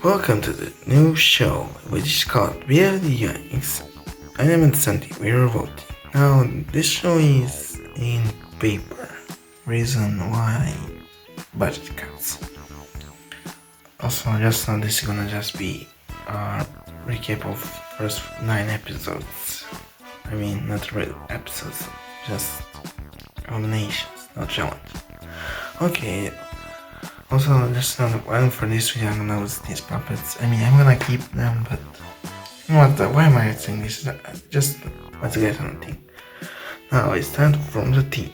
Welcome to the new show, which is called Bfdixiivv. I am Santi, we are voting. Now, this show is in paper. Reason why budget cuts. Also, just now this is gonna just be a recap of first 9 episodes. I mean, not real episodes, just eliminations, not challenge. Okay. Also, just not one for this video. I'm gonna use these puppets. I mean, I'm gonna keep them, but why am I saying this? Just let's get something. Now it's time to form the teams,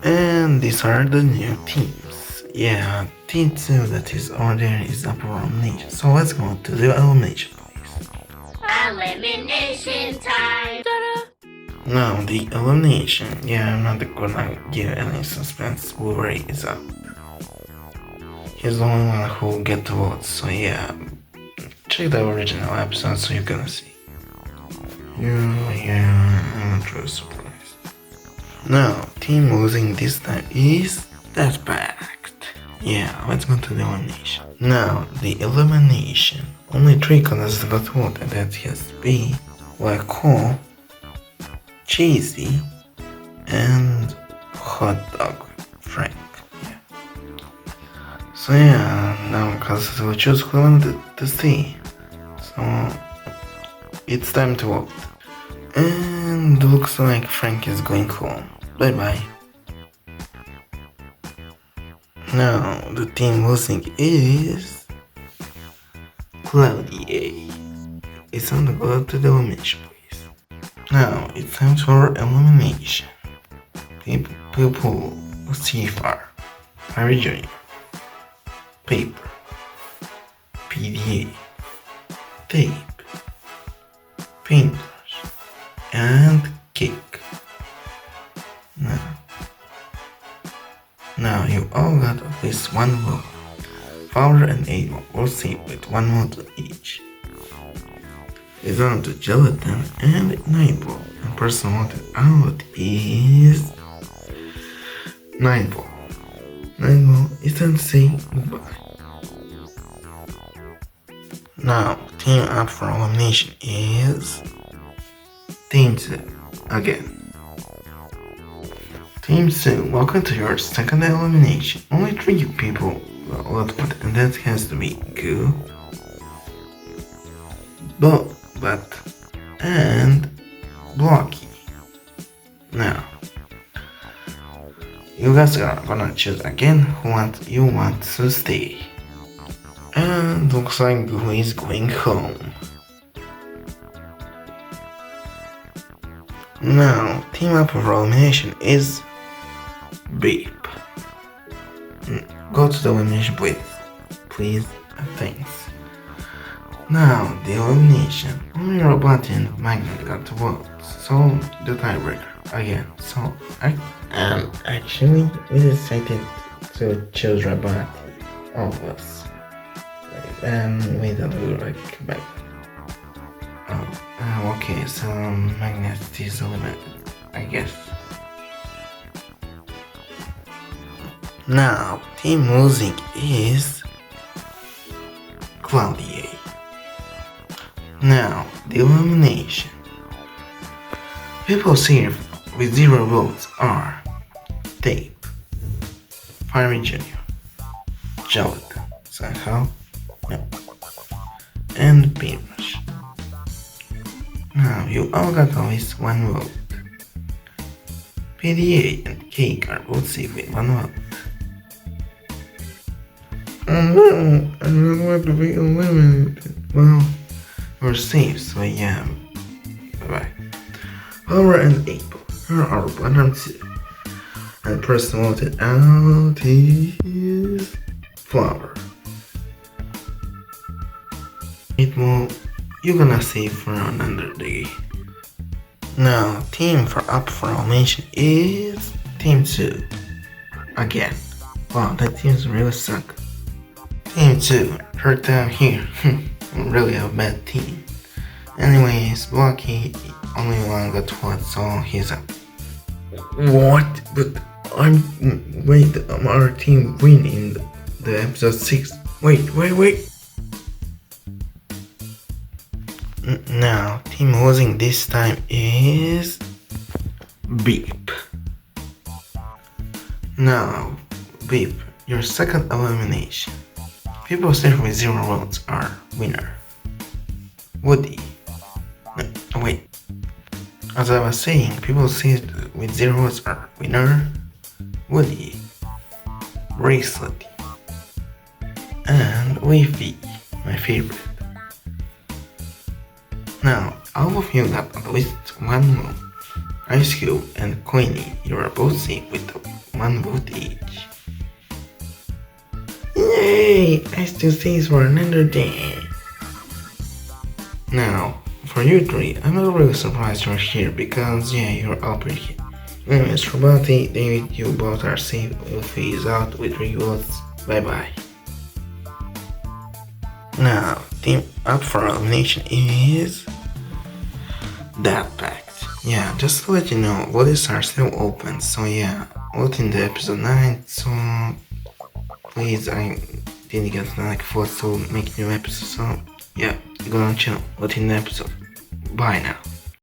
and these are the new teams. Yeah, team 2 that is over there is upper elimination. So let's go to the elimination, please. Elimination time. Now the elimination. Yeah, I'm not gonna give any suspense. Blu-ray is up. He's the only one who will get the votes, so yeah, check the original episode so you're gonna see. Yeah, I'm not really surprised. Now, team losing this time is that pact. Yeah, let's go to the elimination. Now, the elimination. Only 3 colors got voted, and that has to be Black Hole, Cheesy, and Hot Dog Frank. So yeah, now classes will choose who wanted to see. So it's time to vote. And looks like Frank is going home. Bye bye. Now the team losing is Cloudy. It's time to go to the elimination, please. Now it's time for elimination. People see far. Harry Jr. Paper, PDA, tape, paintbrush, and cake. Now you all got at least 1 vote. Fowler and Ava will save with 1 vote each. It's on to Gelatin and Nightball, and person voted out is Nightball. Nightball, it's time to say goodbye. Now, team up for elimination is Team 2 again. Team 2, welcome to your second elimination. Only 3 people got voted, and that has to be Goo, But, and Blocky. Now, you guys are gonna choose again who you want to stay. And looks like Goo is going home. Now, team up for elimination is Beep. Go to the elimination, please. Please, thanks. Now, the elimination. Only Robot and Magnet got to vote, so the tiebreaker again. So, actually, we decided to choose Robot, all of us. And we don't do like back. Okay, so Magnet is eliminated, I guess. Now, team losing is Cloudy. Now, the elimination. People saved with 0 votes are Tape, Fiery Jr., Gelatin, somehow, and Paintbrush. Now, you all got at least 1 vote. PDA and Cake are both safe with 1 vote. Oh no, I don't want to be eliminated. Well, we're safe, so yeah. Bye bye. Flower and April are our bottom 2. And person voted out is Flower. April, you're gonna save for another day. Now, team for elimination is Team 2. Again. Wow, that team's really suck. Team 2, third time here. Really a bad team. Anyways, Blocky, only 1 got what, so he's up. What? But wait, our team win in the episode 6. Wait. Now, team losing this time is Beep. Now, Beep, your second elimination. People still with 0 votes are winner. Woody. No, wait. As I was saying, people still with 0 votes are winner. Woody. Bracelet. And Wi-Fi, my favorite. Now, all of you got at least 1 vote. Ice Cube and Coiny, you are both safe with 1 vote each. Yay! I still stays for another day. Now, for you 3, I'm not really surprised you're here because yeah, you're all pretty here. Anyways, Robati, David, you both are safe. Luffy is out with 3 votes. Bye bye. Now, team up for elimination is That Pact. Yeah, just to let you know, votes are still open, so yeah, vote in the episode 9, so please, I didn't get like votes to make new episodes, so yeah, go on channel, vote in the episode. Bye now.